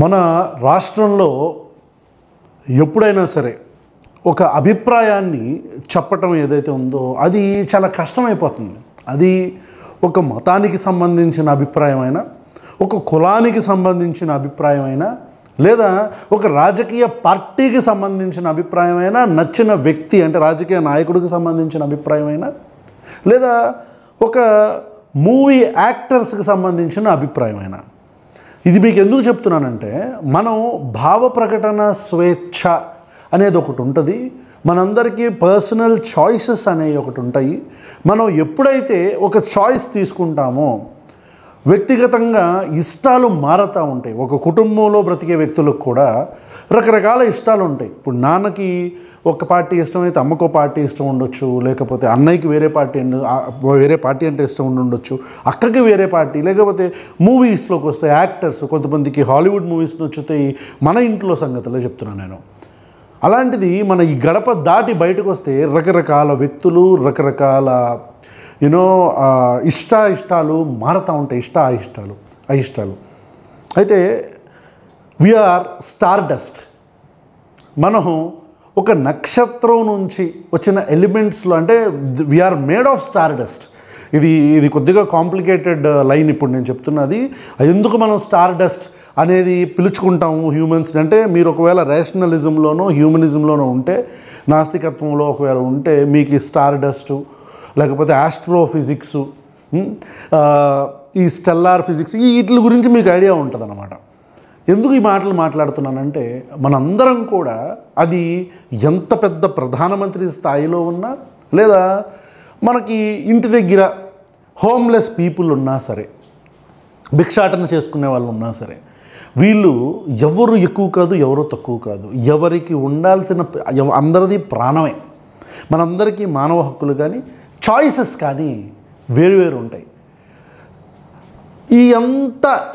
మన రాష్ట్రంలో ఎప్పుడైనా సరే ఒక అభిప్రాయాన్ని చెప్పటం ఏదైతే ఉందో అది చాలా కష్టమైపోతుంది. అది ఒక మతానికి సంబంధించిన అభిప్రాయమైనా, ఒక కులానికి సంబంధించిన అభిప్రాయమైనా, లేదా ఒక రాజకీయ పార్టీకి సంబంధించిన అభిప్రాయమైనా, నచ్చిన వ్యక్తి అంటే రాజకీయ నాయకుడికి సంబంధించిన అభిప్రాయమైనా, లేదా ఒక మూవీ యాక్టర్స్కి సంబంధించిన అభిప్రాయమైనా. ఇది మీకు ఎందుకు చెప్తున్నానంటే, మనం భావ ప్రకటన స్వేచ్ఛ అనేది ఒకటి ఉంటుంది, మనందరికీ పర్సనల్ చాయిసెస్ అనేవి ఒకటి ఉంటాయి. మనం ఎప్పుడైతే ఒక చాయిస్ తీసుకుంటామో వ్యక్తిగతంగా ఇష్టాలు మారుతూ ఉంటాయి. ఒక కుటుంబంలో బ్రతికే వ్యక్తులకు కూడా రకరకాల ఇష్టాలు ఉంటాయి. ఇప్పుడు నాన్నకి ఒక పార్టీ ఇష్టమైతే అమ్మకో పార్టీ ఇష్టం ఉండొచ్చు, లేకపోతే అన్నయ్యకి వేరే పార్టీ అంటే ఇష్టం ఉండొచ్చు, అక్కకి వేరే పార్టీ, లేకపోతే మూవీస్లోకి వస్తే యాక్టర్స్ కొంతమందికి హాలీవుడ్ మూవీస్ నచ్చుతాయి. మన ఇంట్లో సంగతిలో చెప్తున్నాను నేను. అలాంటిది మన ఈ గడప దాటి బయటకు వస్తే రకరకాల వ్యక్తులు, రకరకాల ఇష్టాలు మారుతూ ఉంటాయి. అయిష్టాలు అయితే వీఆర్ స్టార్ డస్ట్. మనం ఒక నక్షత్రం నుంచి వచ్చిన ఎలిమెంట్స్లో, అంటే we are made of stardust. ఇది కొద్దిగా కాంప్లికేటెడ్ లైన్ ఇప్పుడు నేను చెప్తున్నది. ఎందుకు మనం స్టార్ డస్ట్ అనేది పిలుచుకుంటాము హ్యూమన్స్ అంటే, మీరు ఒకవేళ రేషనలిజంలోనో హ్యూమనిజంలోనో ఉంటే, నాస్తికత్వంలో ఒకవేళ ఉంటే మీకు స్టార్ డస్టు, లేకపోతే ఆస్ట్రోఫిజిక్స్, ఈ స్టెల్లార్ ఫిజిక్స్, వీటి గురించి మీకు ఐడియా ఉంటుంది అన్నమాట. ఎందుకు ఈ మాటలు మాట్లాడుతున్నానంటే, మనందరం కూడా అది ఎంత పెద్ద ప్రధానమంత్రి స్థాయిలో ఉన్నా, లేదా మనకి ఇంటి దగ్గర హోమ్లెస్ పీపుల్ ఉన్నా సరే, భిక్షాటన చేసుకునే వాళ్ళు ఉన్నా సరే, వీళ్ళు ఎవరు ఎక్కువ కాదు, ఎవరు తక్కువ కాదు. ఎవరికి ఉండాల్సిన అందరిది ప్రాణమే. మనందరికీ మానవ హక్కులు కానీ చాయిసెస్ కానీ వేరు ఉంటాయి.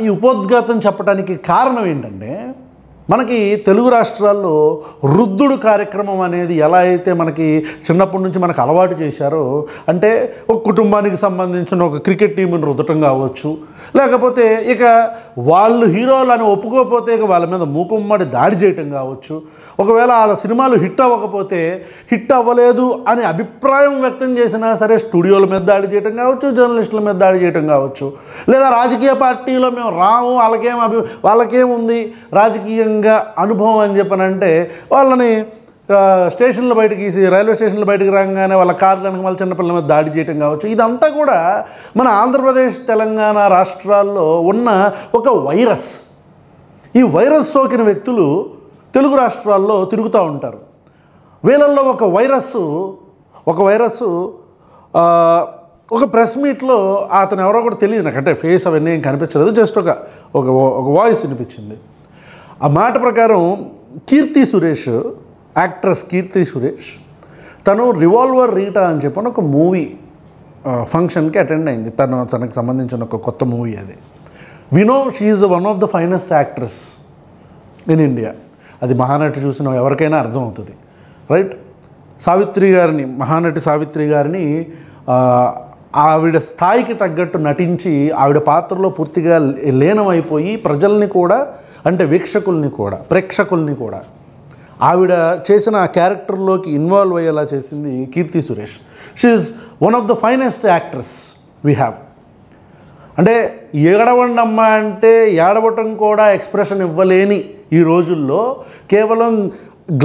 ఈ ఉపోద్ఘాతం చెప్పడానికి కారణం ఏంటంటే, మనకి తెలుగు రాష్ట్రాల్లో వృద్ధుడు కార్యక్రమం అనేది ఎలా అయితే మనకి చిన్నప్పటి నుంచి మనకు అలవాటు చేశారో, అంటే ఒక కుటుంబానికి సంబంధించిన ఒక క్రికెట్ టీంని రుద్దటం కావచ్చు, లేకపోతే ఇక వాళ్ళు హీరోలు అని ఒప్పుకోకపోతే ఇక వాళ్ళ మీద మూకుమ్మడి దాడి చేయటం కావచ్చు, ఒకవేళ వాళ్ళ సినిమాలు హిట్ అవ్వకపోతే హిట్ అవ్వలేదు అని అభిప్రాయం వ్యక్తం చేసినా సరే స్టూడియోల మీద దాడి చేయటం కావచ్చు, జర్నలిస్టుల మీద దాడి చేయటం కావచ్చు, లేదా రాజకీయ పార్టీలో మేము రాము, వాళ్ళకేముంది రాజకీయంగా అనుభవం అని చెప్పనంటే వాళ్ళని స్టేషన్ల బయటికి, రైల్వే స్టేషన్ల బయటికి రాగానే వాళ్ళ కార్లను వాళ్ళ చిన్నపిల్లల మీద దాడి చేయటం కావచ్చు. ఇదంతా కూడా మన ఆంధ్రప్రదేశ్, తెలంగాణ రాష్ట్రాల్లో ఉన్న ఒక వైరస్. ఈ వైరస్ సోకిన వ్యక్తులు తెలుగు రాష్ట్రాల్లో తిరుగుతూ ఉంటారు. వీళ్ళల్లో ఒక వైరస్ ఒక ప్రెస్ మీట్లో అతను ఎవరో కూడా తెలియదు నాకు, అంటే ఫేస్ అవన్నీ ఏం కనిపించలేదు, జస్ట్ ఒక వాయిస్ వినిపించింది. ఆ మాట ప్రకారం యాక్ట్రెస్ కీర్తి సురేష్ తను రివాల్వర్ రీటా అని చెప్పని ఒక మూవీ ఫంక్షన్కి అటెండ్ అయింది. తనకు సంబంధించిన ఒక కొత్త మూవీ అది. We know she is one of the finest actress in India. అది మహానటి చూసిన ఎవరికైనా అర్థమవుతుంది, రైట్? మహానటి సావిత్రి గారిని ఆవిడ స్థాయికి తగ్గట్టు నటించి ఆవిడ పాత్రలో పూర్తిగా లీనమైపోయి ప్రజల్ని కూడా, అంటే ప్రేక్షకుల్ని కూడా ఆవిడ చేసిన ఆ క్యారెక్టర్లోకి ఇన్వాల్వ్ అయ్యేలా చేసింది Keerthy Suresh. She is one of the finest actress we have. అంటే ఏడవండమ్మా అంటే ఏడవటం కూడా ఎక్స్ప్రెషన్ ఇవ్వలేని ఈ రోజుల్లో కేవలం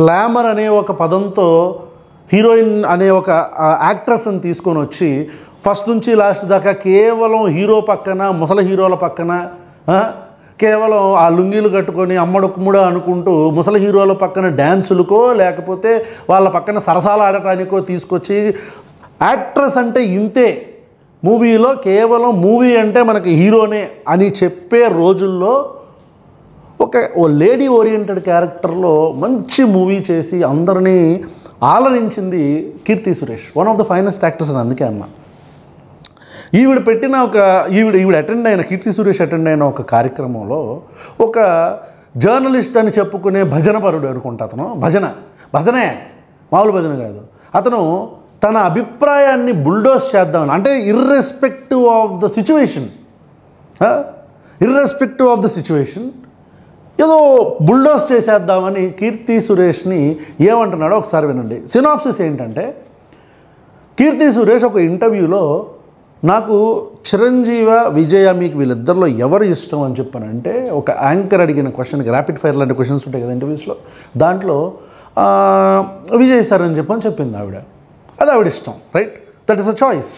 గ్లామర్ అనే ఒక పదంతో హీరోయిన్ అనే ఒక యాక్ట్రెస్ని తీసుకొని వచ్చి ఫస్ట్ నుంచి లాస్ట్ దాకా కేవలం హీరో పక్కన, ముసలి హీరోల పక్కన కేవలం ఆ లుంగీలు కట్టుకొని అమ్మడుకుమ్ముడు అనుకుంటూ ముసలి హీరోల పక్కన డ్యాన్సులకో, లేకపోతే వాళ్ళ పక్కన సరసాలు ఆడటానికో తీసుకొచ్చి యాక్ట్రెస్ అంటే ఇంతే, మూవీలో కేవలం మూవీ అంటే మనకి హీరోనే అని చెప్పే రోజుల్లో ఓ లేడీ ఓరియంటెడ్ క్యారెక్టర్లో మంచి మూవీ చేసి అందరినీ ఆలరించింది Keerthy Suresh. One of the finest actors అని అందుకే అన్నా. కీర్తి సురేష్ అటెండ్ అయిన ఒక కార్యక్రమంలో ఒక జర్నలిస్ట్ అని చెప్పుకునే భజనపరుడు అనుకుంటా, అతను భజనే మామూలు భజన కాదు, అతను తన అభిప్రాయాన్ని బుల్డోస్ చేద్దామని, అంటే ఇర్రెస్పెక్టివ్ ఆఫ్ ద సిచ్యువేషన్ ఏదో బుల్డోస్ చేసేద్దామని కీర్తి సురేష్ని ఏమంటున్నాడో ఒకసారి వినండి. సినాప్సిస్ ఏంటంటే, కీర్తి సురేష్ ఒక ఇంటర్వ్యూలో నాకు చిరంజీవ విజయ మీకు వీళ్ళిద్దరిలో ఎవరు ఇష్టం అని చెప్పానంటే, ఒక యాంకర్ అడిగిన క్వశ్చన్కి ర్యాపిడ్ ఫైర్ లాంటి క్వశ్చన్స్ ఉంటాయి కదా ఇంటర్వ్యూస్లో, దాంట్లో విజయ్ సార్ అని చెప్పని చెప్పింది ఆవిడ. అది ఆవిడ ఇష్టం, right, that is a choice.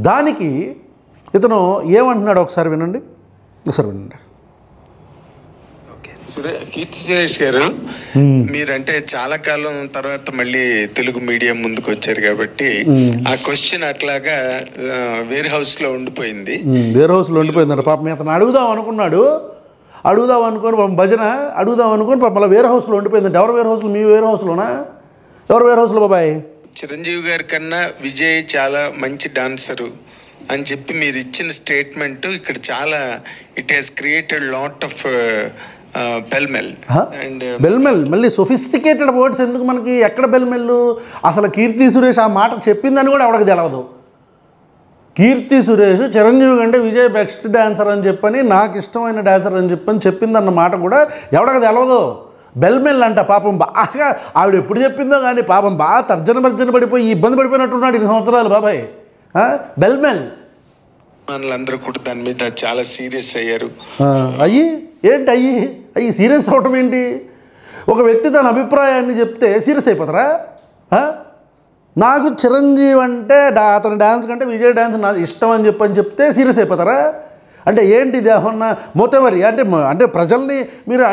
దానికి ఇతను ఏమంటున్నాడు ఒకసారి వినండి. కీర్తి సురేష్ గారు, మీరంటే చాలా కాలం తర్వాత మళ్ళీ తెలుగు మీడియం ముందుకు వచ్చారు కాబట్టి ఆ క్వశ్చన్ అట్లాగా వేర్ హౌస్ లో ఉండిపోయింది. అంటే పాపం అతను అడుగుదాం అనుకుని పాపం భజన అడుగుదాం అనుకుని పాపం మళ్ళీ వేర్ హౌస్లో ఉండిపోయిందంటే. ఎవరు వేర్ హౌస్లో? మీ వేర్ హౌస్లోనా? ఎవరు వేర్ హౌస్లో బాబాయ్? చిరంజీవి గారి కన్నా విజయ్ చాలా మంచి డాన్సరు అని చెప్పి మీరు ఇచ్చిన స్టేట్మెంట్ ఇక్కడ చాలా it has created lot of బెల్మెల్. మళ్ళీ సొఫిస్టికేటెడ్ వర్డ్స్ ఎందుకు మనకి? ఎక్కడ బెల్మెల్లు? అసలు కీర్తి సురేష్ ఆ మాట చెప్పిందని కూడా ఎవరికి తెలవదు. కీర్తి సురేష్ చిరంజీవి కంటే విజయ్ బెస్ట్ డాన్సర్ అని చెప్పని, నాకు ఇష్టమైన డాన్సర్ అని చెప్పని చెప్పిందన్న మాట కూడా ఎవరికి తెలవదు. బెల్మెల్ అంట. పాపం బాగా ఆవిడ ఎప్పుడు చెప్పిందో కానీ పాపం బాగా తర్జన పడిపోయి ఇబ్బంది పడిపోయినట్టున్నాడు 2 సంవత్సరాలు బాబాయ్. బెల్మెల్ అందరూ కూడా దాని మీద చాలా సీరియస్ అయ్యారు. అయ్యి సీరియస్ అవటం ఏంటి? ఒక వ్యక్తి తన అభిప్రాయాన్ని చెప్తే సీరియస్ అయిపోతారా? నాకు చిరంజీవి అంటే అతని డ్యాన్స్ కంటే విజయ్ డ్యాన్స్ నాకు ఇష్టం అని చెప్తే సీరియస్ అయిపోతారా? అంటే ఏంటి ఇది? ఏమన్నా మొత్తవరి అంటే ప్రజల్ని మీరు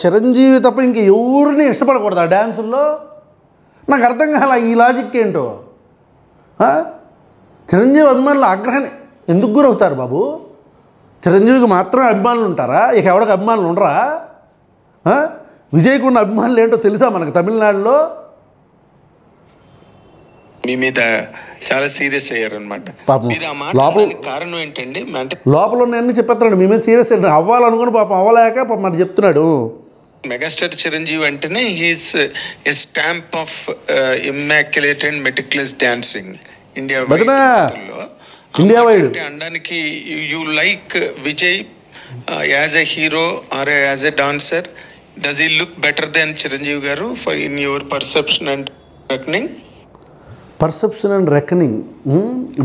చిరంజీవి తప్ప ఇంక ఎవరిని ఇష్టపడకూడదు ఆ డ్యాన్సుల్లో? నాకు అర్థం కాల ఈ లాజిక్ ఏంటో. చిరంజీవి అభిమానులు ఆగ్రహాన్ని ఎందుకు గురవుతారు బాబు? చిరంజీవికి మాత్రమే అభిమానులు ఉంటారా? ఇక ఎవరికి అభిమానులు ఉండరా? విజయ్కి ఉన్న అభిమానులు ఏంటో తెలుసా మనకు తమిళనాడులో? మీ మీద చాలా సీరియస్ అయ్యారు అనమాట. కారణం ఏంటండి? అంటే లోపల ఉన్నాయన్నీ చెప్పేస్తున్నాడు. మీ మీద సీరియస్ అవ్వాలనుకుని పాపం అవ్వలేక పాపం మరి చెప్తున్నాడు. మెగాస్టార్ చిరంజీవి అంటేనే he's a stamp of immaculate and meticulous dancing India wide అనడానికి. You like Vijay as a hero or as a dancer? Does he look better then Chiranjeevi garu for in your perception and reckoning?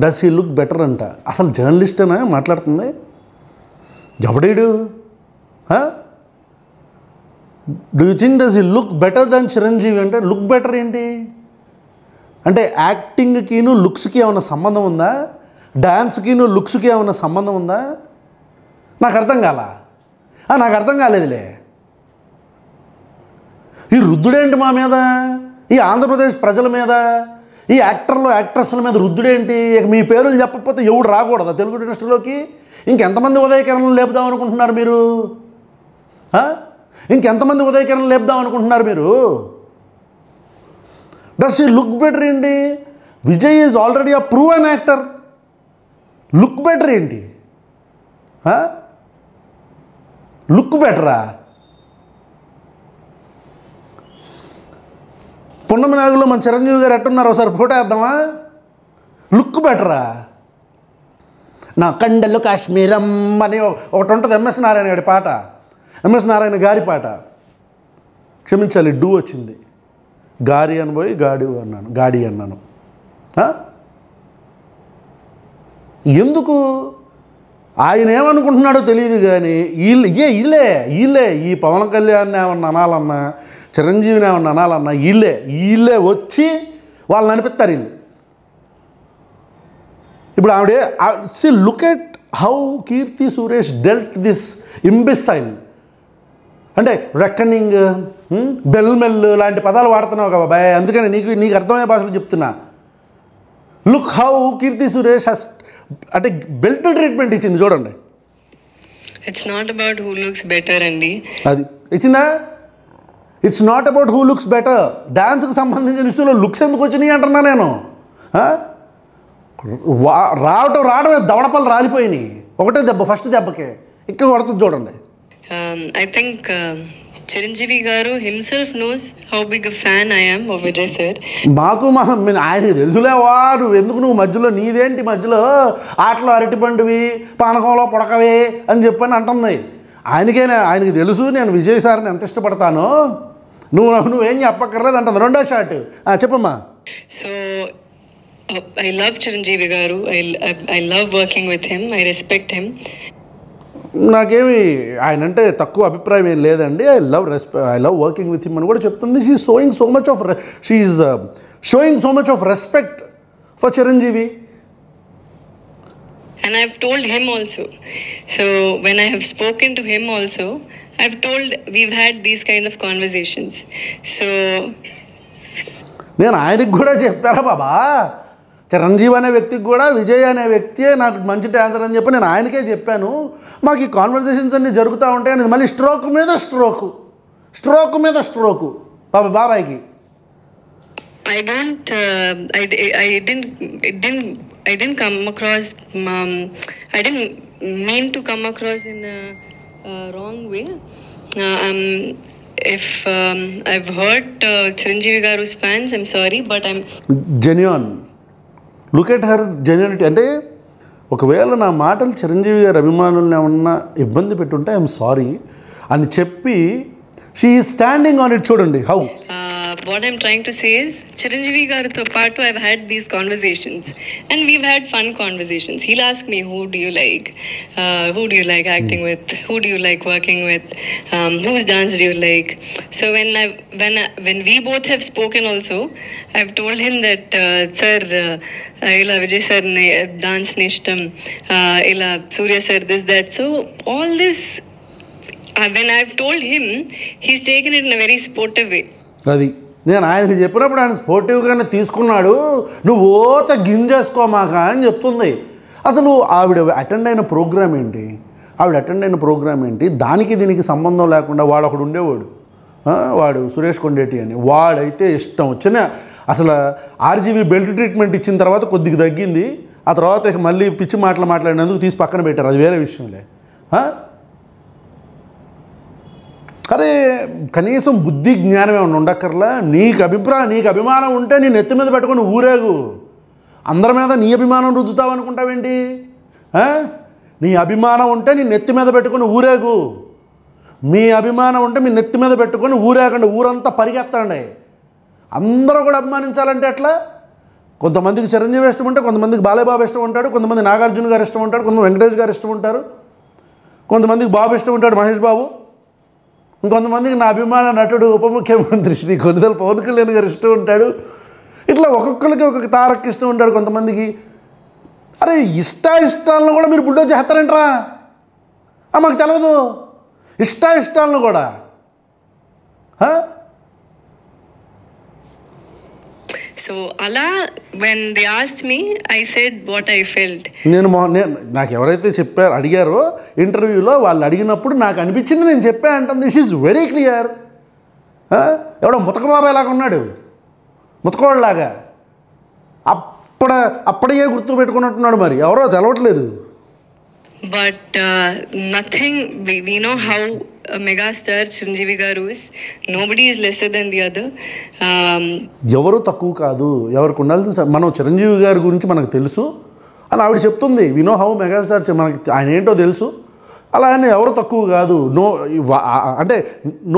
Does he look better అంట. అసలు జర్నలిస్టేనా మాట్లాడుతుంది? ఎవడేడు? Do you think does he look better than Chiranjeevi అంటే? Look better ఏంటి అంటే యాక్టింగ్కిను లుక్స్కి ఏమైనా సంబంధం ఉందా? డాన్స్కిను లుక్స్కి ఏమైనా సంబంధం ఉందా? నాకు అర్థం కాలేదులే. ఈ రుద్దుడేంటి మా మీద? ఈ ఆంధ్రప్రదేశ్ ప్రజల మీద, ఈ యాక్ట్రెస్ల మీద రుద్దుడేంటి? ఇక మీ పేర్లు చెప్పకపోతే ఎవడు రాకూడదా తెలుగు ఇండస్ట్రీలోకి? ఇంకెంతమంది ఉదయకిరణలు లేపుదాం అనుకుంటున్నారు మీరు? ఇంకెంతమంది ఉదయకిరణలు లేపుదాం అనుకుంటున్నారు మీరు? డస్ ఈ లుక్ బెటర్ ఏంటి? Vijay is already a proven actor. Look better ఏంటి? లుక్ బెటరా? పున్నమి నాగులో మన చిరంజీవి గారు ఎట్టున్నారు ఒకసారి ఫోటో వేద్దామా? లుక్ బెటరా? నా కండలు కాశ్మీరం అని ఒకటి ఉంటుంది ఎంఎస్ నారాయణ గారి పాట, ఎంఎస్ నారాయణ గారి పాట. క్షమించాలి, డూ వచ్చింది. గాడి అన్నాను. ఎందుకు? ఆయన ఏమనుకుంటున్నాడో తెలియదు కానీ వీళ్ళే ఈ పవన్ కళ్యాణ్ ఏమన్నా అనాలన్నా, చిరంజీవిని ఏమన్నా అనాలన్నా వీళ్ళే వచ్చి వాళ్ళని అనిపిస్తారు. ఇప్పుడు look at how Keerthy Suresh dealt this imbecile. అంటే రెక్కనింగ్, బెల్మెల్ లాంటి పదాలు వాడుతున్నావు కదా బాయ్, అందుకని నీకు అర్థమయ్యే భాషలో చెప్తున్నా. లుక్ హౌ కీర్తి సురేష్ అంటే బెల్ట్ ట్రీట్మెంట్ ఇచ్చింది చూడండి. It's not about who looks better అండి. అది ఇచ్చిందా? It's not about who looks better. డాన్స్కి సంబంధించిన విషయంలో లుక్స్ ఎందుకు వచ్చినాయి అంటున్నా నేను. రావడమే దవడపల్లి రాలిపోయినాయి ఒకటే దెబ్బ, ఫస్ట్ దెబ్బకే ఇక్కడ కొడుతుంది చూడండి. I think Chiranjeevi garu himself knows how big a fan I am of Vijay sir. మాకు ఆయనకి తెలుసులేవా, నువ్వు మధ్యలో నీదేంటి మధ్యలో ఆటలో అరటిపండువి పానకంలో పొడకవి అని చెప్పని అంటుంది. ఆయనకి తెలుసు నేను విజయ్ సార్ని ఎంత ఇష్టపడతానో. నువ్వేం చెప్పక్కర్లేదు అంటుంది. రెండో షాట్ చెప్పమ్మా. So I love Chiranjeevi garu. I love working with him. I respect him. నాకేమి ఆయన అంటే తక్కువ అభిప్రాయం ఏం లేదండి. I love working with him అని కూడా చెప్తుంది. She's showing so much of respect for Chiranjeevi. And I've told him also. So when I have spoken to him also, I've told we've had these kind of conversations. So నేను ఆయనకి కూడా చెప్పారా బాబా, చిరంజీవి అనే వ్యక్తికి కూడా విజయ్ అనే వ్యక్తియే నాకు మంచి డాన్సర్ అని చెప్పి నేను ఆయనకే చెప్పాను. మాకు ఈ కాన్వర్జేషన్స్ అన్నీ జరుగుతూ ఉంటాయి అనేది మళ్ళీ స్ట్రోక్ మీద స్ట్రోకు బాబాయ్కి. I didn't come across. I didn't mean to come across in a wrong way. If I've hurt Chiranjeevi garu's fans, I'm sorry, but I'm genuine. Look at her genuinity. అంటే ఒకవేళ నా మాటలు చిరంజీవి గారి అభిమానులను ఏమన్నా ఇబ్బంది పెట్టుంటే ఐఎమ్ సారీ అని చెప్పి she is standing on it. చూడండి how. What I'm trying to say is Chiranjeevi garu to part I've had these conversations and we've had fun conversations. He'll ask me, who do you like acting with, who do you like working with, whose dance do you like. So when we both have spoken also, I've told him that sir ila Vijay sir ne dance nishtam, ila Surya sir this that. So all this when I've told him, he's taken it in a very sportive way. అది నేను ఆయనకి చెప్పినప్పుడు ఆయన స్పోర్టివ్గానే తీసుకున్నాడు. నువ్వు ఓత గింజేసుకోమాక అని చెప్తుంది. అసలు ఆవిడ అటెండ్ అయిన ప్రోగ్రామ్ ఏంటి, దానికి దీనికి సంబంధం లేకుండా వాడు ఒకడు ఉండేవాడు, వాడు సురేష్ కొండేటి అని. వాడైతే ఇష్టం వచ్చిన అసలు ఆర్జీవీ బెల్ట్ ట్రీట్మెంట్ ఇచ్చిన తర్వాత కొద్దిగా తగ్గింది. ఆ తర్వాత ఇక మళ్ళీ పిచ్చి మాట్లాడినందుకు తీసి పక్కన పెట్టారు. అది వేరే విషయంలే. అరే కనీసం బుద్ధి జ్ఞానం ఏమన్నా ఉండక్కర్లా. నీకు అభిమానం ఉంటే నీ నెత్తి మీద పెట్టుకొని ఊరేగు. అందరి మీద నీ అభిమానం రుద్దుతావు అనుకుంటావేంటి? నీ అభిమానం ఉంటే నీ నెత్తి మీద పెట్టుకొని ఊరేగు. మీ అభిమానం ఉంటే మీ నెత్తి మీద పెట్టుకొని ఊరేగండి. ఊరంతా పరిగెత్తండి. అందరూ కూడా అభిమానించాలంటే ఎట్లా? కొంతమందికి చిరంజీవి ఇష్టం ఉంటే, కొంతమందికి బాలయ్యబాబు ఇష్టం ఉంటాడు, కొంతమంది నాగార్జున గారు ఇష్టం ఉంటాడు, కొంతమంది వెంకటేష్ గారు ఇష్టం ఉంటారు, కొంతమందికి బాబు ఇష్టం ఉంటాడు, మహేష్ బాబు. ఇంకొంతమందికి నా అభిమాన నటుడు ఉప ముఖ్యమంత్రి శ్రీ కొనిదెల పవన్ కళ్యాణ్ గారు ఇష్టం ఉంటాడు. ఇట్లా ఒక్కొక్కరికి ఒక్కొక్క తారక్ ఇష్టం ఉంటాడు కొంతమందికి. అరే ఇష్టాలను కూడా మీరు బుల్డోజ్ చేస్తారంటరా? మాకు తెలియదు ఇష్టాలను కూడా. So Allah, when they asked me, I said what I felt. నేను నాకు ఎవరైతే అడిగారో ఇంటర్వ్యూలో, వాళ్ళు అడిగినప్పుడు నాకు అనిపించింది నేను చెప్పా అంటుంది. This is very clear. ఎవడో ముతక బాబాయ్ లాగా ఉన్నాడు, ముతకోళ్ళలాగా అప్పటికే గుర్తు పెట్టుకున్నట్టున్నాడు. మరి ఎవరో తెలవట్లేదు. But nothing, we know how a megastar Chiranjeevi garu is. Nobody is lesser than the other. ఎవరు తక్కువ కాదు, ఎవరికి ఉండాల్సిన. మనం చిరంజీవి గారి గురించి మనకు తెలుసు అని ఆవిడ చెప్తుంది. వి నో హౌ మెగాస్టార్, మనకి ఆయన ఏంటో తెలుసు. అలా ఆయన ఎవరు తక్కువ కాదు. అంటే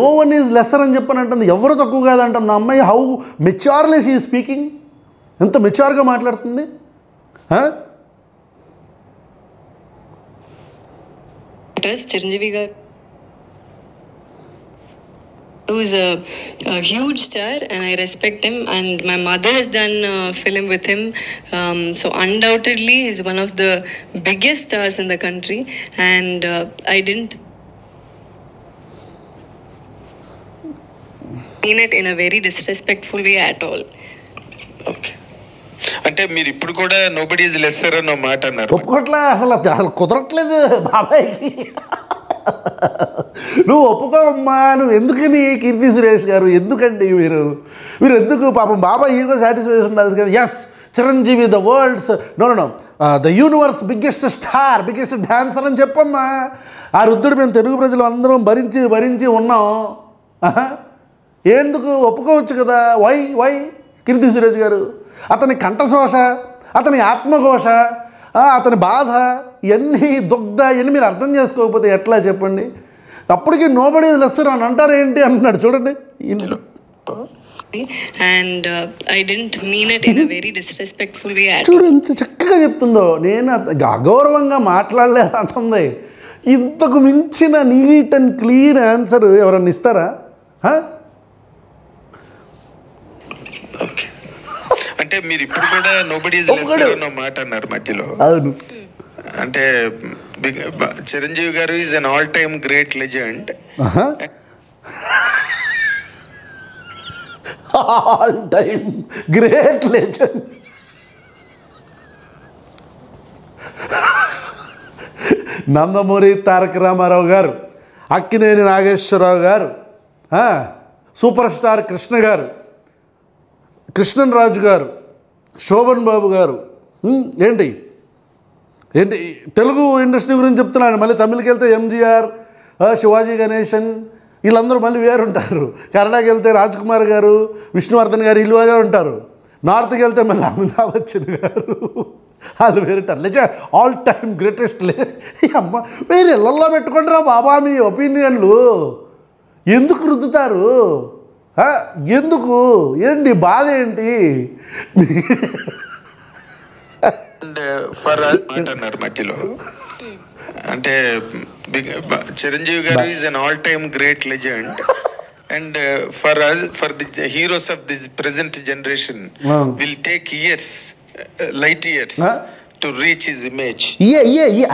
నో వన్ ఈజ్ లెస్సర్ అని చెప్పని అంటుంది. ఎవరు తక్కువ కాదు అంటుంది. అమ్మాయి హౌ మెచ్యూర్లీ షీ ఈజ్ స్పీకింగ్. ఎంత మెచ్యూర్గా మాట్లాడుతుంది. Chiranjeevi garu is a huge star and I respect him, and my mother has done a film with him, so undoubtedly he's one of the biggest stars in the country, and I didn't mean it in a very disrespectful way at all. Okay. అంటే మీరు ఇప్పుడు కూడా nobody is lesser అన్న మాట అన్నారు. ఒప్పుకోట్లా, అసలు కుదరట్లేదు బాబాయ్కి. నువ్వు ఒప్పుకోమ్మా. నువ్వు ఎందుకని కీర్తి సురేష్ గారు ఎందుకండి మీరు ఎందుకు? పాపం బాబాయ్ ఈగో సాటిస్ఫాక్షన్ ఉండాలి కదా. Yes, Chiranjeevi the world's the universe biggest star, biggest dancer అని చెప్పమ్మా. ఆ రుద్దుడు మేము తెలుగు ప్రజలు అందరం భరించి ఉన్నాం. ఎందుకు ఒప్పుకోవచ్చు కదా. వై కీర్తి సురేష్ గారు? అతని కంఠశోష, అతని ఆత్మఘోష, అతని బాధ, ఇవన్నీ దుగ్ధ, ఇవన్నీ మీరు అర్థం చేసుకోకపోతే ఎట్లా చెప్పండి? అప్పటికి నోబడీ లెస్సర్ అని అంటారు ఏంటి అంటున్నాడు చూడండి. And I didn't mean it in a very disrespectful way at all. చూడు ఎంత చక్కగా చెప్తుందో. నేను అగౌరవంగా మాట్లాడలేదు అంటుంది. ఇంతకు మించిన నీట్ అండ్ క్లీన్ ఆన్సర్ ఎవరన్నా ఇస్తారా? అంటే మీరు ఇప్పుడు కూడా నోబడీ ఈజ్ లెస్సర్ అన్న మాట అన్నారు మధ్యలో. అవును. అంటే Chiranjeevi garu is an all time great legend. All time great legend. Nandamuri Taraka Ramarao garu, Akkineni Nageswararao గారు, సూపర్ స్టార్ కృష్ణ గారు, కృష్ణన్ రాజు గారు, శోభన్ బాబు గారు, ఏంటి ఏంటి తెలుగు ఇండస్ట్రీ గురించి చెప్తున్నాను. మళ్ళీ తమిళకి వెళ్తే ఎంజీఆర్, శివాజీ గణేశన్ వీళ్ళందరూ మళ్ళీ వేరు ఉంటారు. కన్నడకి వెళ్తే రాజ్ కుమార్ గారు, విష్ణువర్ధన్ గారు వీళ్ళు వేరే ఉంటారు. నార్త్కి వెళ్తే మళ్ళీ అమితాబ్ బచ్చన్ గారు వాళ్ళు వేరుంటారు. లేచా ఆల్ టైమ్ గ్రేటెస్ట్ అమ్మ మీరు ఇళ్ళల్లో పెట్టుకుంటారా బాబా మీ ఒపీనియన్లు? ఎందుకు రుద్దుతారు? ఎందుకు? ఏంటి బాధ ఏంటి? ఫర్ అన్నారు మధ్యలో. అంటే Chiranjeevi garu is an all time great legend and for the heroes of this present generation will take years, light years to reach his image.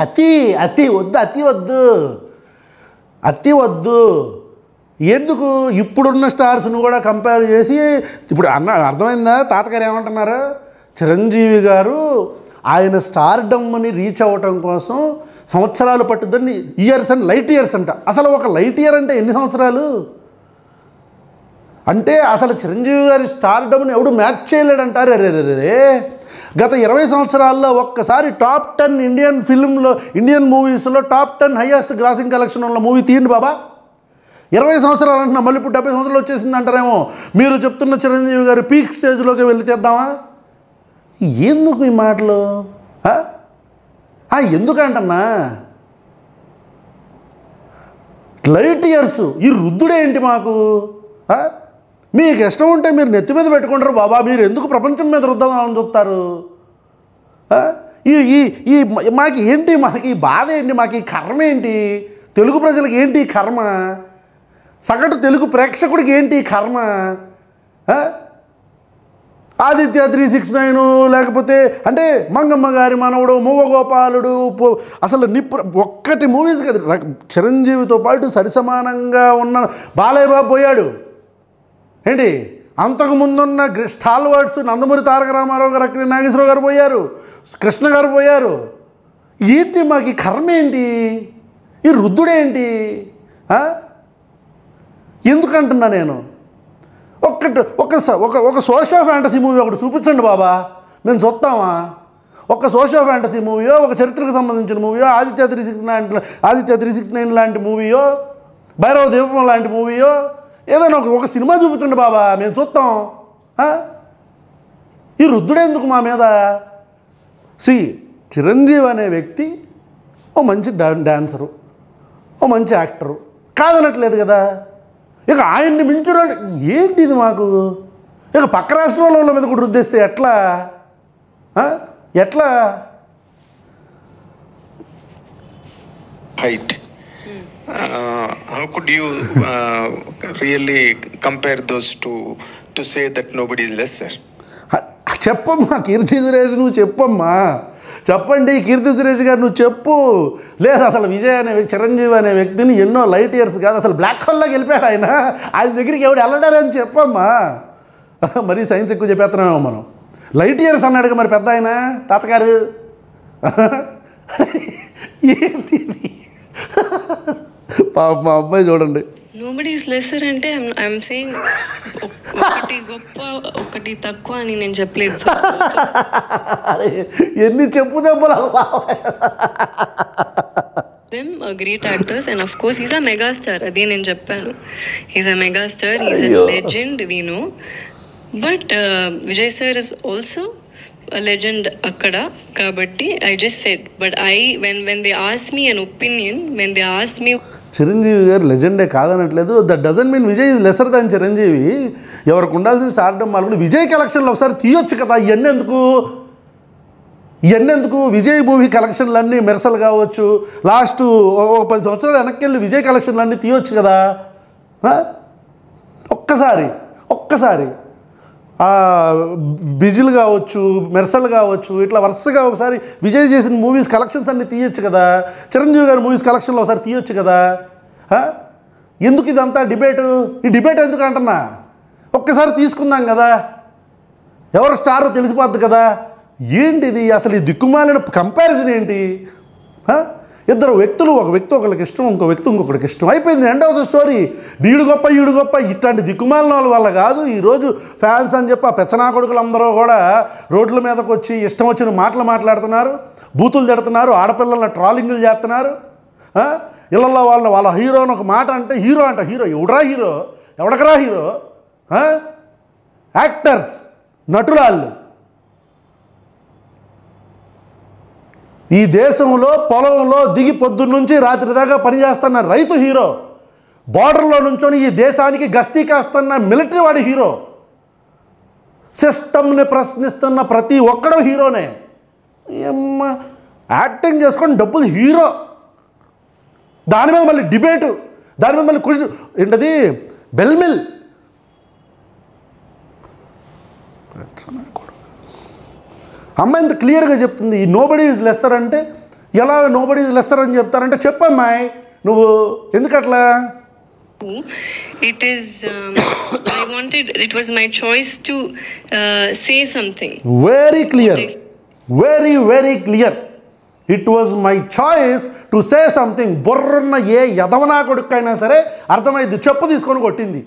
అతి అతి వద్దు, అతి వద్దు, అతి వద్దు. ఎందుకు? ఇప్పుడున్న స్టార్స్ను కూడా కంపేర్ చేసి ఇప్పుడు అర్థమైందా? తాతగారు ఏమంటున్నారు? చిరంజీవి గారు ఆయన స్టార్డమ్ని రీచ్ అవ్వటం కోసం సంవత్సరాలు పట్టుద్దని, ఇయర్స్ అండ్ లైట్ ఇయర్స్ అంట. అసలు ఒక లైట్ ఇయర్ అంటే ఎన్ని సంవత్సరాలు? అంటే అసలు చిరంజీవి గారి స్టార్డమ్ని ఎవడు మ్యాచ్ చేయలేడంటారు. రే గత 20 సంవత్సరాల్లో ఒక్కసారి టాప్ 10 ఇండియన్ ఫిల్మ్లో, ఇండియన్ మూవీస్లో టాప్ 10 హైయెస్ట్ గ్రాసింగ్ కలెక్షన్ ఉన్న మూవీ తీయండి బాబా. 20 సంవత్సరాలు అంటున్నా, మళ్ళీ ఇప్పుడు 70 సంవత్సరాలు వచ్చేసింది అంటారేమో. మీరు చెప్తున్న చిరంజీవి గారు పీక్ స్టేజ్లోకి వెళ్ళి తెద్దామా? ఎందుకు ఈ మాటలు? ఎందుకంటన్నా లైట్ ఇయర్స్ ఈ రుద్దుడేంటి మాకు? మీకు ఇష్టం ఉంటే మీరు నెత్తి మీద పెట్టుకుంటారు బాబా. మీరు ఎందుకు ప్రపంచం మీద రుద్దామని చూస్తారు? ఈ మాకు ఏంటి? మాకు ఈ బాధ ఏంటి? మాకు ఈ కర్మ ఏంటి? తెలుగు ప్రజలకు ఏంటి కర్మ? సగటు తెలుగు ప్రేక్షకుడికి ఏంటి కర్మ? ఆదిత్య 369 లేకపోతే అంటే మంగమ్మ గారి మనవడు, మూవగోపాలుడు, అసలు ఒక్కటి మూవీస్ కదా. చిరంజీవితో పాటు సరిసమానంగా ఉన్న బాలయ్య బాబు పోయాడు ఏంటి? అంతకు ముందున్న స్టాల్వర్డ్స్ నందమూరి తారక రామారావు గారు, అక్కినేని నాగేశ్వరరావు గారు పోయారు, కృష్ణ గారు పోయారు. ఏంటి మాకు ఈ కర్మ ఏంటి? ఈ రుద్దుడేంటి? ఎందుకంటున్నా నేను? ఒక సోషల్ ఫ్యాంటసీ మూవీ ఒకటి చూపించండి బాబా, మేము చూస్తామా? ఒక సోషల్ ఫ్యాంటసీ మూవీయో, ఒక చరిత్రకు సంబంధించిన మూవీయో, ఆదిత్య 369 లాంటి మూవీయో, భైరవ దీపం లాంటి మూవీయో, ఏదైనా ఒక సినిమా చూపించండి బాబా, మేము చూస్తాం. ఈ రుద్దుడెందుకు మా మీద? చిరంజీవి అనే వ్యక్తి ఓ మంచి డాన్సరు, ఓ మంచి యాక్టరు, కాదనట్లేదు కదా. ఇక ఆయన్ని మించిన ఏంటి ఇది మాకు? ఇక పక్క రాష్ట్రాల మీద కూడా రుద్దేస్తే ఎట్లా? ఎట్లా? Height. How could you really compare those two to say that nobody is lesser? చెప్పమ్మా కీర్తి సురేష్, నువ్వు చెప్పమ్మా, చెప్పండి కీర్తి సురేష్ గారు, నువ్వు చెప్పు. లేదు అసలు విజయ్ అనే చిరంజీవి అనే వ్యక్తిని ఎన్నో లైట్ ఇయర్స్ కాదు అసలు బ్లాక్ హోల్లోకి వెళ్ళిపోయాడు ఆయన దగ్గరికి ఎవడు వెళ్ళడారని చెప్పమ్మా. మరీ సైన్స్ ఎక్కువ చెప్పేస్తున్నామేమో మనం. లైట్ ఇయర్స్ అన్నాడుగా మరి పెద్ద ఆయన తాతగారు. ఏంటి పాప మా అమ్మాయి చూడండి. Nobody is lesser అంటే I'm saying ఒకటి గొప్ప ఒకటి తక్కువ అని నేను చెప్పలేదు. ఎన్ని చెప్పు దెబ్బలు. Them are great actors and of course he's a mega star. అదే నేను చెప్పాను. He's a mega star. He's a legend, we know. But Vijay sir is also a legend అక్కడ కాబట్టి I just said. But when they asked me an opinion, when they asked me Chiranjeevi garu లెజెండే కాదనట్లేదు. That doesn't mean Vijay is lesser than Chiranjeevi. ఎవరికి ఉండాల్సిన stardom వాళ్ళు విజయ్ కలెక్షన్లో ఒకసారి తీయొచ్చు కదా. ఇవన్నీ ఎందుకు విజయ్ మూవీ కలెక్షన్లన్నీ మెరసలు కావచ్చు, లాస్ట్ 10 సంవత్సరాలు వెనక్కి వెళ్ళి విజయ్ కలెక్షన్లన్నీ తీయొచ్చు కదా. ఒక్కసారి బిజిల్ కావచ్చు, మెర్సల్ కావచ్చు, ఇట్లా వరుసగా ఒకసారి విజయ్ చేసిన మూవీస్ కలెక్షన్స్ అన్నీ తీయొచ్చు కదా. చిరంజీవి గారి మూవీస్ కలెక్షన్లో ఒకసారి తీయొచ్చు కదా. ఎందుకు ఇదంతా డిబేటు? ఈ డిబేట్ ఎందుకు అంటున్నా, ఒక్కసారి తీసుకుందాం కదా, ఎవరు స్టార్ తెలిసిపోద్ది కదా. ఏంటిది అసలు ఈ దిక్కుమాలిన కంపారిజన్ ఏంటి? ఇద్దరు వ్యక్తులు, ఒక వ్యక్తి ఒకరికి ఇష్టం, ఇంకో వ్యక్తి ఇంకొకరికి ఇష్టం, అయిపోయింది, ఎండ్ ఆఫ్ ద స్టోరీ. ఈడు గొప్ప ఇట్లాంటి దిక్కుమాలిన వాళ్ళ వల్ల కాదు ఈరోజు ఫ్యాన్స్ అని చెప్పి ఆ పెచ్చనా కొడుకులు అందరూ కూడా రోడ్ల మీదకి వచ్చి ఇష్టం వచ్చిన మాటలు మాట్లాడుతున్నారు, బూతులు తిడుతున్నారు, ఆడపిల్లల ట్రాలింగులు చేస్తున్నారు. ఇళ్ళల్లో వాళ్ళ హీరోని ఒక మాట అంటే హీరో ఎవడరా హీరో, ఎవడకరా హీరో? యాక్టర్స్, నటులాళ్ళు. ఈ దేశంలో పొలంలో దిగి పొద్దున్నుంచి రాత్రి దాకా పనిచేస్తున్న రైతు హీరో, బార్డర్లో నుంచొని ఈ దేశానికి గస్తీ కాస్తున్న మిలిటరీ వాడి హీరో, సిస్టమ్ని ప్రశ్నిస్తున్న ప్రతి ఒక్కడో హీరోనే. యాక్టింగ్ చేసుకొని డబ్బులు హీరో, దాని మీద మళ్ళీ డిబేటు, దాని మీద మళ్ళీ క్వశ్చన్ ఏంటది, బెల్మిల్. అమ్మాయి ఇంత క్లియర్గా చెప్తుంది ఈ నోబడీ ఈజ్ లెస్సర్ అంటే. ఎలా నోబడీ ఈజ్ లెస్సర్ అని చెప్తారంటే చెప్పమ్మాయి నువ్వు ఎందుకట్లా? It was my choice to say something. Very clear. Very clear. It was my choice to say something. Borranna ఏ యదవనా కొడుకైనా సరే అర్థమైంది, చెప్పు తీసుకొని కొట్టింది.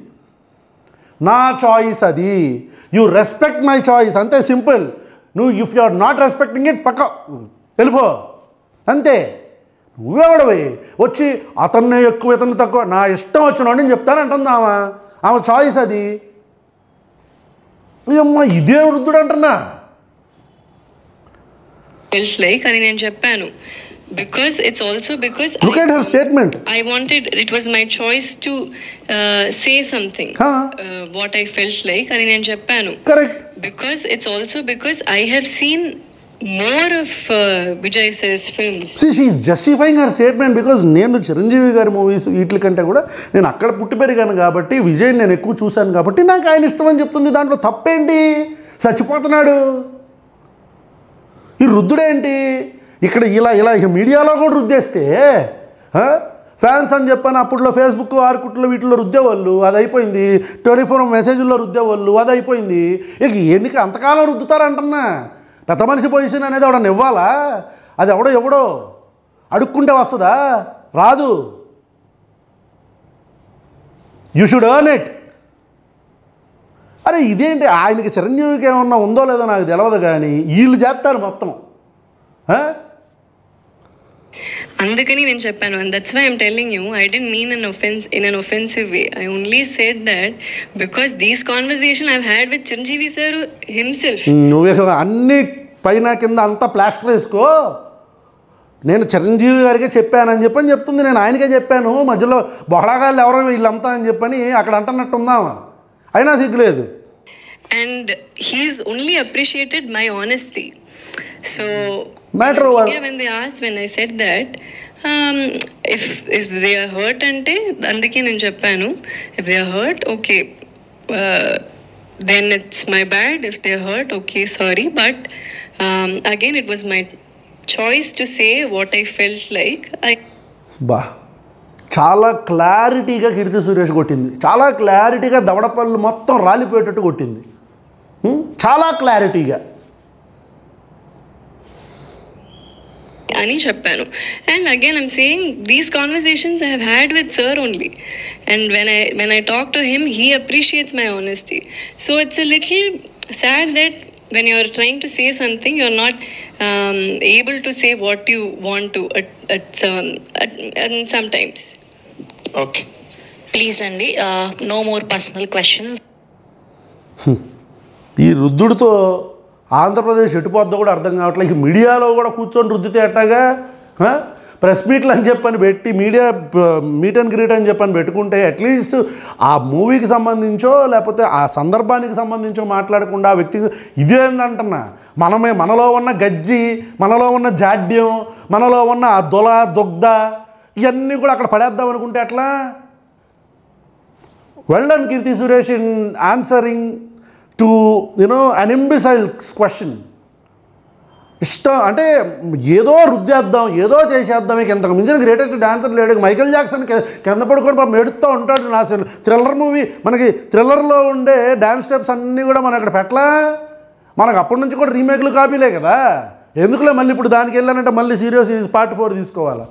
నా చాయిస్ అది, యూ రెస్పెక్ట్ మై చాయిస్, అంతే సింపుల్. నువ్వు if you are not respecting it పక్క వెళ్ళిపో, అంతే. నువ్వెవడవి వచ్చి అతన్నే ఎక్కువ ఇతను తక్కువ, నా ఇష్టం వచ్చినాడు అని చెప్తానంటుంది ఆమె చాయిస్ అది. అమ్మా ఇదే వృద్ధుడు అంటున్నా. Feels like అది నేను చెప్పాను. Because it's also because look at her statement. It was my choice to say something. What I felt like అది నేను చెప్పాను. Correct. Because it's also because I have seen more of Vijay sir's films. See, she is justifying her statement because నేను చిరంజీవి గారి movies వీటి కంటే కూడా నేను అక్కడ పుట్టి పెరిగాను కాబట్టి విజయ్ నేను ఎక్కువ చూశాను కాబట్టి నాకు ఆయన ఇష్టం అని చెప్తుంది. దాంట్లో తప్పేంటి? చచ్చిపోతున్నాడు ఈ రుద్దుడేంటి? ఇక్కడ ఇలా ఇక మీడియాలో కూడా రుద్దేస్తే ఫ్యాన్స్ అని చెప్పని అప్పట్లో ఫేస్బుక్ ఆర్కుట్లో వీటిలో రుద్దేవాళ్ళు, అది అయిపోయింది. 24 మెసేజ్ల్లో రుద్దేవాళ్ళు, అది అయిపోయింది. ఇక ఎన్నిక అంతకాలం రుద్దుతారంటున్నా. పెద్ద మనిషి పొజిషన్ అనేది ఎవడన్నా ఇవ్వాలా? అది ఎవడో అడుక్కుంటే వస్తుందా? రాదు. You should earn it. అరే ఇదేంటి, ఆయనకి చిరంజీవికి ఏమన్నా ఉందో లేదో నాకు తెలియదు కానీ వీళ్ళు చేస్తారు మొత్తం. అందుకని నేను చెప్పాను, and that's why I'm telling you I didn't mean in an offensive way. I only said that because these conversation I've had with Chiranjeevi sir himself. నువ్వే అన్ని పైన కింద అంతా ప్లాస్టర్ వేసుకో. నేను చిరంజీవి గారికే చెప్పానని చెప్తుంది, నేను ఆయనకే చెప్పాను, మధ్యలో బొహడాగాళ్ళు ఎవరో వీళ్ళంతా అని చెప్పని అక్కడ అంటున్నట్టుందామా, అయినా సిగ్గులేదు. And he's only appreciated my honesty. So matter when I said that if they are hurt ante అందుకే నేను చెప్పాను, if they are hurt okay, then it's my bad. If they are hurt okay, sorry, but again it was my choice to say what I felt like. చాలా క్లారిటీగా కీర్తి సురేష్ కొట్టింది, చాలా క్లారిటీగా దవడపళ్ళు మొత్తం రాలిపోయేటట్టు కొట్టింది, చాలా క్లారిటీగా అని చెప్పాను. And again I'm saying these conversations I have had with sir only, and when I talk to him he appreciates my honesty. So it's a little sad that when you're trying to say something you're not able to say what you want to at sometimes. Okay, please అండి, no more personal questions. ఈ రుద్దుడితో ఆంధ్రప్రదేశ్ ఎటుపోద్దో కూడా అర్థం కావట్లేదు. మీడియాలో కూడా కూర్చొని రుద్దితే ఎట్టాగా press మీట్లు అని చెప్పని పెట్టి మీడియా మీట్ అండ్ గ్రీట్ అని చెప్పని పెట్టుకుంటే అట్లీస్ట్ ఆ మూవీకి సంబంధించో లేకపోతే ఆ సందర్భానికి సంబంధించో మాట్లాడకుండా ఆ వ్యక్తికి ఇదేంటంటున్నా మనలో ఉన్న గజ్జి, మనలో ఉన్న జాడ్యం, మనలో ఉన్న ఆ దొగ్ధ ఇవన్నీ కూడా అక్కడ పడేద్దాం అనుకుంటే ఎట్లా? Well done Keerthi Suresh in answering to an imbecile question. ఇష్టం అంటే ఏదో రుద్దేద్దాం, ఏదో చేసేద్దాం, ఇక ఇంతకు మించిన గ్రేటెస్ట్ డాన్సర్ లేడు. మైకేల్ జాక్సన్ కింద పడుకొని పాపం ఏడుస్తూ ఉంటాడు. నా థ్రిల్లర్ మూవీ మనకి థ్రిల్లర్లో ఉండే డాన్స్ స్టెప్స్ అన్నీ కూడా మనం ఇక్కడ పెట్టలా. మనకు అప్పటి నుంచి కూడా రీమేక్లు కాపీలే కదా. ఎందుకులే మళ్ళీ ఇప్పుడు దానికి వెళ్ళానంటే మళ్ళీ సీరియస్ పార్ట్ 4 తీసుకోవాలా.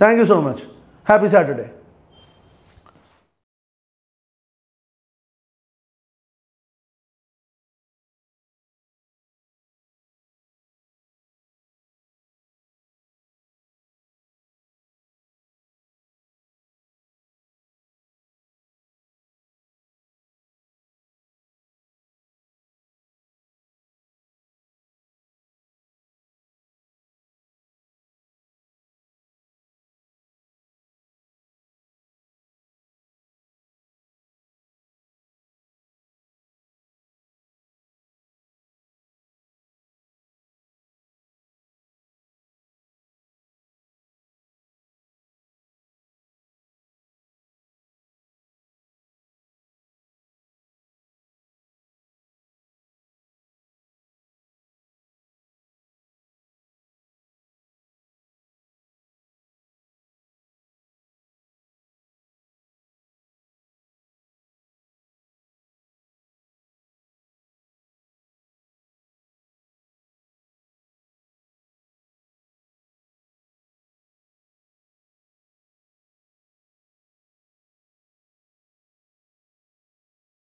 Thank you so much. Happy Saturday.